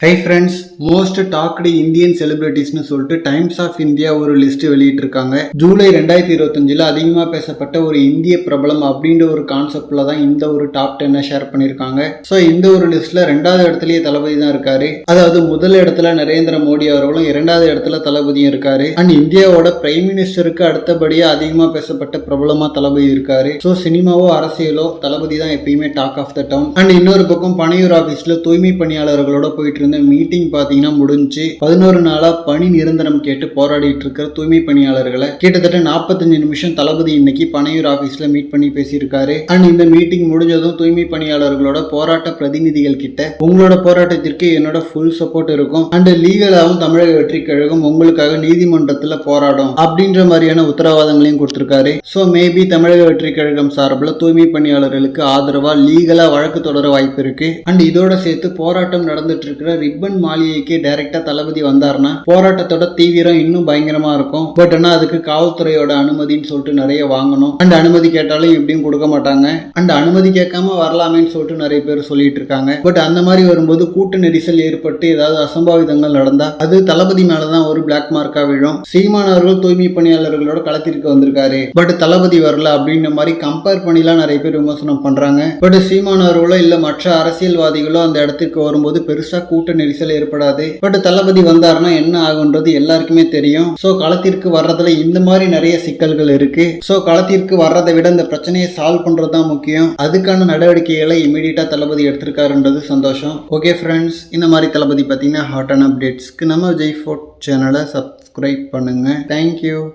High friends, most talked Indian செலிபிரிட்டிஸ்னு சொல்லிட்டு Times of India ஒரு லிஸ்ட் வெளியிட்டிருக்காங்க. ஜூலை 2025 அதிகமாக பேசப்பட்ட ஒரு இந்திய பிரபலம் அப்படின்ற ஒரு கான்செப்ட்ல தான் இந்த ஒரு டாப் 10 ஷேர் பண்ணியிருக்காங்க. ஸோ இந்த ஒரு லிஸ்ட்ல 2வது இடத்துலயே தளபதி தான் இருக்காரு. அதாவது முதல் இடத்துல நரேந்திர மோடி அவர்களும் 2வது இடத்துல தளபதியும் இருக்காரு. அண்ட் இந்தியாவோட பிரைம் மினிஸ்டருக்கு அடுத்தபடியா அதிகமாக பேசப்பட்ட பிரபலமா தளபதி இருக்காரு. ஸோ சினிமாவோ அரசியலோ தளபதி தான் எப்பயுமே talk of the town. And இன்னொரு பக்கம் பனையூர் ஆபீஸ்ல தூய்மை பணியாளர்களோட போயிட்டு இருந்த மீட்டிங் பாத்தீங்கன்னா முடிஞ்சு 11 நாளா பணி நிரந்தரம் கேட்டு போராடிட்டு இருக்கிற தூய்மை பணியாளர்களை கிட்டத்தட்ட 45 நிமிஷம் தளபதி இன்னைக்கு பனையூர் ஆபீஸ்ல மீட் பண்ணி பேசியிருக்காரு. அண்ட் இந்த மீட்டிங் முடிஞ்சதும் தூய்மை பணியாளர்களோட போராட்ட பிரதிநிதிகள் கிட்ட உங்களோட போராட்டத்திற்கு என்னோட ஃபுல் சப்போர்ட் இருக்கும் அண்ட் லீகலாவும் தமிழக வெற்றி கழகம் உங்களுக்காக நீதிமன்றத்துல போராடும் அப்படின்ற மாதிரியான உத்தரவாதங்களையும் கொடுத்திருக்காரு. ஸோ மேபி தமிழக வெற்றி கழகம் சார்பில் தூய்மை பணியாளர்களுக்கு ஆதரவா லீகலா வழக்கு தொடர வாய்ப்பு இருக்கு. அண்ட் இதோட சேர்த்து போராட்டம் நடந்துட்டு இருக்கிற ரிப்பன் மாளிகைக்கு டைரக்டா தளபதி வந்தாருன்னா போராட்டத்தோட தீவிரம் இன்னும் பயங்கரமா இருக்கும். பட் ஆனா அதுக்கு காவல்துறையோட அனுமதின்னு சொல்லிட்டு நிறைய வாங்கணும். அண்ட் அனுமதி கேட்டாலும் எப்படியும் கொடுக்க மாட்டாங்க. அண்ட் அனுமதி கேட்காம வரலாமேன்னு சொல்லிட்டு நிறைய பேர் சொல்லிட்டு இருக்காங்க. பட் அந்த மாதிரி வரும்போது கூட்ட நெரிசல் ஏற்பட்டு ஏதாவது அசம்பாவிதங்கள் நடந்தா அது தளபதி மேலதான் ஒரு பிளாக் மார்க்கா விழும். சீமான் அவர்கள் தூய்மை பணியாளர்களோட களத்திற்கு வந்திருக்காரு, பட் தளபதி வரல அப்படின்ற மாதிரி கம்பேர் பண்ணிலாம் நிறைய பேர் விமர்சனம் பண்றாங்க. பட் சீமான் அவர்களோ இல்ல மற்ற அரசியல்வாதிகளோ அந்த இடத்துக்கு வரும்போது பெருசா கூட்ட நெரிசல் ஏற்படாது. பட் தளபதி வந்தாருன்னா என்ன ஆகுன்றது எல்லாருக்குமே தெரியும். சோ களத்திற்கு வர்றதுல இந்த மாதிரி நிறைய சிக்கல்கள் இருக்கு. சோ களத்திற்கு வர்றதை விட இந்த பிரச்சனையை சால்வ் பண்றதுதான் முக்கியம். அதுக்கான நடவடிக்கைகளை இமீடியட்டா தளபதி எடுத்திருக்காருன்றது சந்தோஷம். ஓகே ஃப்ரெண்ட்ஸ், இந்த மாதிரி தளபதி பார்த்தீங்கன்னா ஹாட்டான அப்டேட்ஸ்க்கு நம்ம விஜய் ஃபோர்ட் சேனலை சப்ஸ்கிரைப் பண்ணுங்க. தேங்க்யூ.